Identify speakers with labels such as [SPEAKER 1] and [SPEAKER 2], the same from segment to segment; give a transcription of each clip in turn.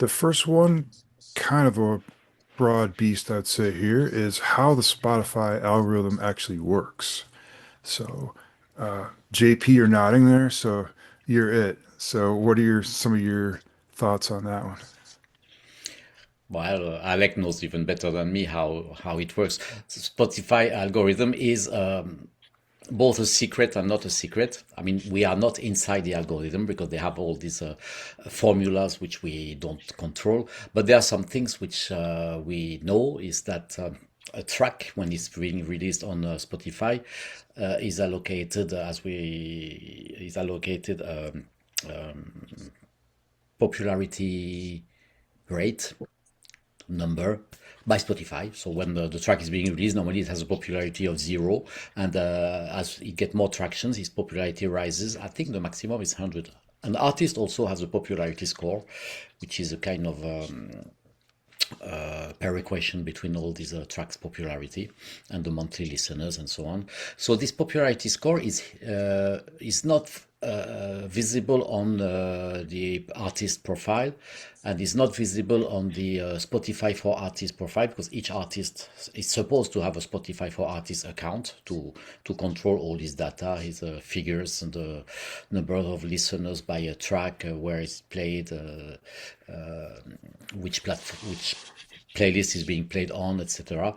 [SPEAKER 1] The first one, kind of a broad beast, I'd say here, is how the Spotify algorithm actually works. So, JP, you're nodding there, so you're it. So, what are some of your thoughts on that one?
[SPEAKER 2] Well, Alec knows even better than me how it works. Spotify algorithm is both a secret and not a secret. I mean, we are not inside the algorithm because they have all these formulas which we don't control. But there are some things which we know is that a track when it's being released on Spotify is allocated as we is allocated popularity rate number by Spotify. So when the track is being released, normally it has a popularity of zero, and as it get more tractions, its popularity rises. I think the maximum is 100. An artist also has a popularity score, which is a kind of perequation between all these tracks' popularity and the monthly listeners and so on. So this popularity score is not visible on the artist profile and is not visible on the Spotify for Artists profile because each artist is supposed to have a Spotify for Artists account to control all his data, his figures and the number of listeners by a track, where it's played, which platform, which playlist is being played on, etc.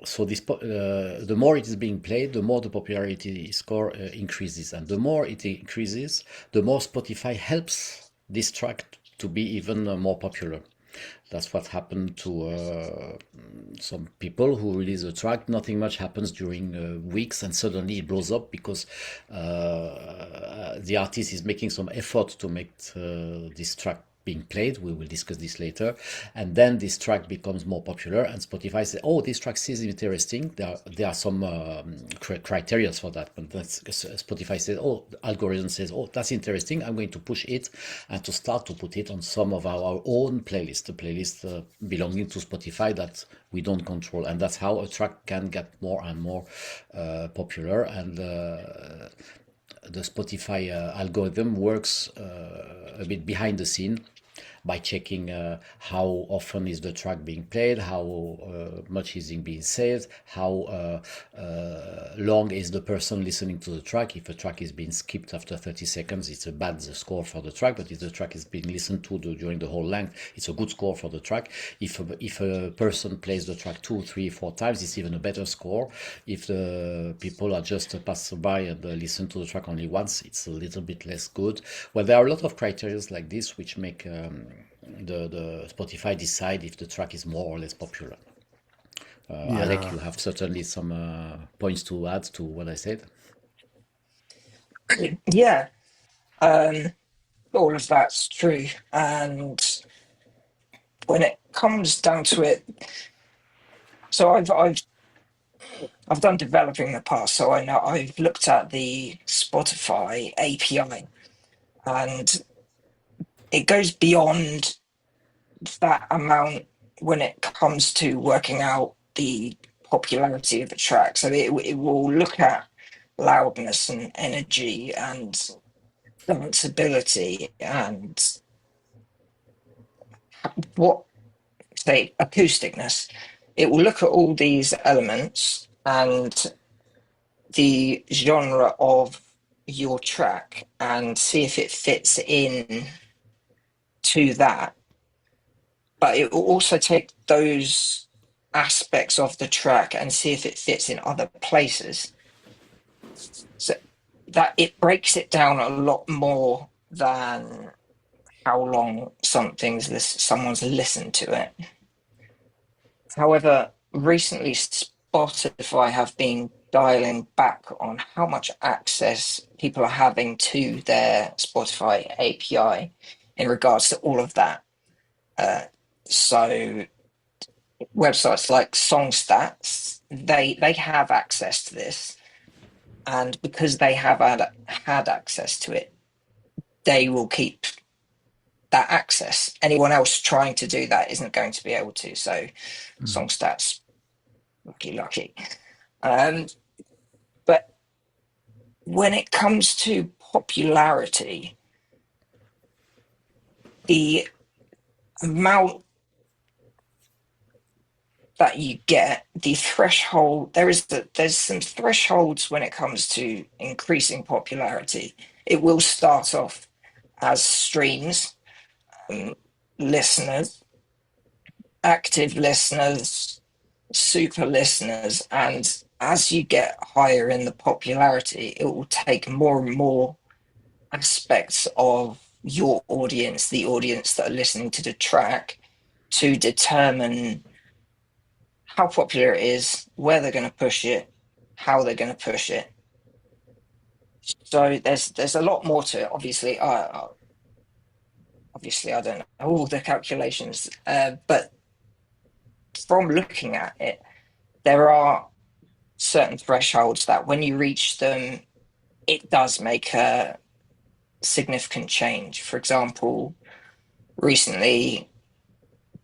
[SPEAKER 2] So the more it is being played, the more the popularity score increases, and the more it increases, the more Spotify helps this track to be even more popular. That's what happened to some people who release a track. Nothing much happens during weeks, and suddenly it blows up because the artist is making some effort to make this track being played. We will discuss this later. And then this track becomes more popular, and Spotify says, oh, this track is interesting. There are some criteria for that. But that's, Spotify says, oh, the algorithm says, oh, that's interesting. I'm going to push it and to start to put it on some of our own playlists, the playlist belonging to Spotify that we don't control. And that's how a track can get more and more popular. And the Spotify algorithm works a bit behind the scene by checking how often is the track being played, how much is being saved, how long is the person listening to the track. If a track is being skipped after 30 seconds, it's a bad score for the track, but if the track is being listened to during the whole length, it's a good score for the track. If a person plays the track two, three, four times, it's even a better score. If the people are just pass by and listen to the track only once, it's a little bit less good. Well, there are a lot of criteria like this which make the Spotify decide if the track is more or less popular. Alec,
[SPEAKER 1] Yeah,
[SPEAKER 2] you have certainly some points to add to what I said.
[SPEAKER 3] Yeah, um, all of that's true. And when it comes down to it, so I've done developing in the past, so I know I've looked at the Spotify API, and it goes beyond that amount when it comes to working out the popularity of the track. So it will look at loudness and energy and danceability and what say acousticness. It will look at all these elements and the genre of your track and see if it fits in to that. But it will also take those aspects of the track and see if it fits in other places. So that it breaks it down a lot more than how long someone's listened to it. However, recently Spotify have been dialing back on how much access people are having to their Spotify API in regards to all of that. So websites like Songstats, they have access to this, and because they have had access to it, they will keep that access. Anyone else trying to do that isn't going to be able to. So
[SPEAKER 1] mm,
[SPEAKER 3] Songstats, lucky. Um, but when it comes to popularity, the amount that you get, the threshold, there's some thresholds when it comes to increasing popularity. It will start off as streams, um, listeners, active listeners, super listeners, and as you get higher in the popularity, it will take more and more aspects of your audience, the audience that are listening to the track, to determine how popular it is, where they're going to push it, how they're going to push it. So there's a lot more to it. Obviously I don't know all the calculations, but from looking at it, there are certain thresholds that when you reach them, it does make a significant change. For example, recently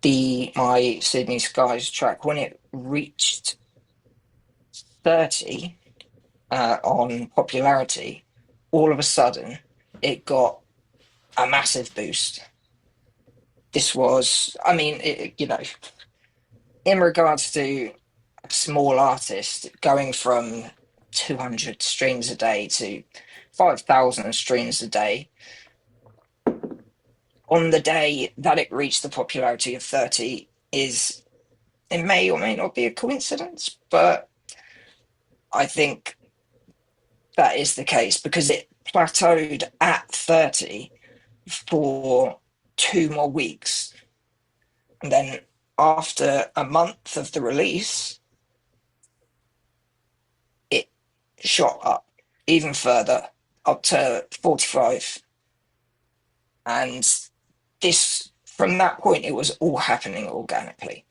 [SPEAKER 3] the my Sydney Skies track, when it reached 30 on popularity, all of a sudden it got a massive boost. This was, I mean, in regards to a small artist going from 200 streams a day to 5,000 streams a day, on the day that it reached the popularity of 30 is, it may or may not be a coincidence, but I think that is the case because it plateaued at 30 for 2 more weeks. And then after a month of the release, it shot up even further, up to 45. And this, from that point, it was all happening organically.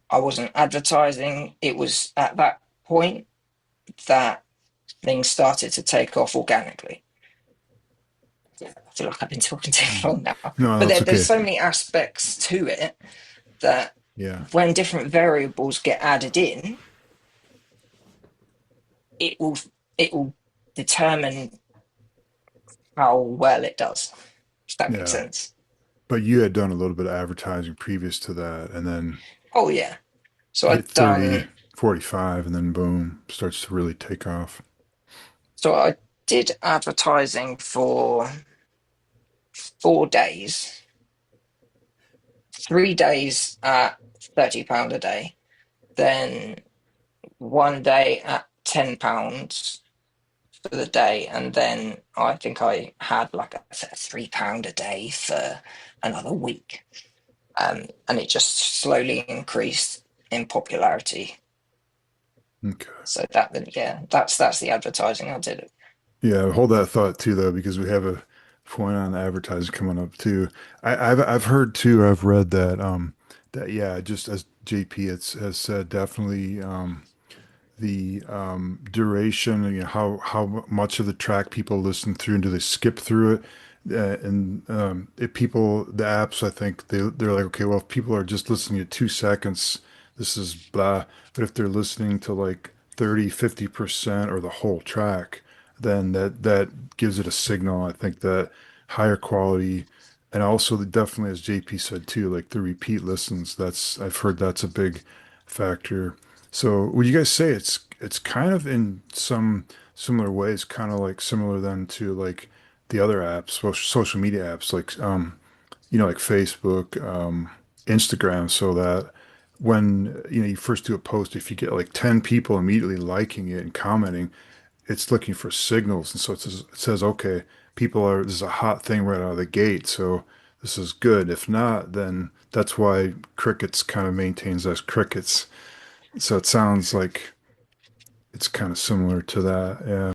[SPEAKER 3] I wasn't advertising. It was at that point that things started to take off organically. I feel like I've been talking too long now,
[SPEAKER 1] No,
[SPEAKER 3] but
[SPEAKER 1] no, it's
[SPEAKER 3] there's
[SPEAKER 1] okay.
[SPEAKER 3] so many aspects to it that
[SPEAKER 1] Yeah.
[SPEAKER 3] when different variables get added in, it will it will determine how well it does. If that makes
[SPEAKER 1] Yeah.
[SPEAKER 3] sense.
[SPEAKER 1] But you had done a little bit of advertising previous to that, and then
[SPEAKER 3] Oh yeah. So
[SPEAKER 1] hit
[SPEAKER 3] I've
[SPEAKER 1] 30,
[SPEAKER 3] done
[SPEAKER 1] 45, and then boom, starts to really take off.
[SPEAKER 3] so I did advertising for 4 days, 3 days at £30 a day, then one day at £10 for the day, and then I think I had like a £3 a day for another week. And it just slowly increased in popularity.
[SPEAKER 1] Okay.
[SPEAKER 3] So that, yeah, that's the advertising I did.
[SPEAKER 1] Yeah, hold that thought too, though, because we have a point on advertising coming up too. I've heard too. I've read that that yeah, just as JP has said, definitely the duration, you know, how much of the track people listen through and do they skip through it, and if people the apps, I think they're like, okay, well, if people are just listening to 2 seconds, this is blah, but if they're listening to like 30, 50% or the whole track, then that gives it a signal. I think that higher quality, and also definitely, as JP said too, like the repeat listens, that's I've heard that's a big factor. So would you guys say it's kind of in some similar ways, kind of like similar then to like the other apps, well, social media apps like like Facebook, Instagram, so that when you first do a post, if you get like 10 people immediately liking it and commenting, it's looking for signals, and so it says okay, people are this is a hot thing right out of the gate, so this is good. If not, then that's why crickets kind of maintains as crickets. So it sounds like it's kind of similar to that. Yeah.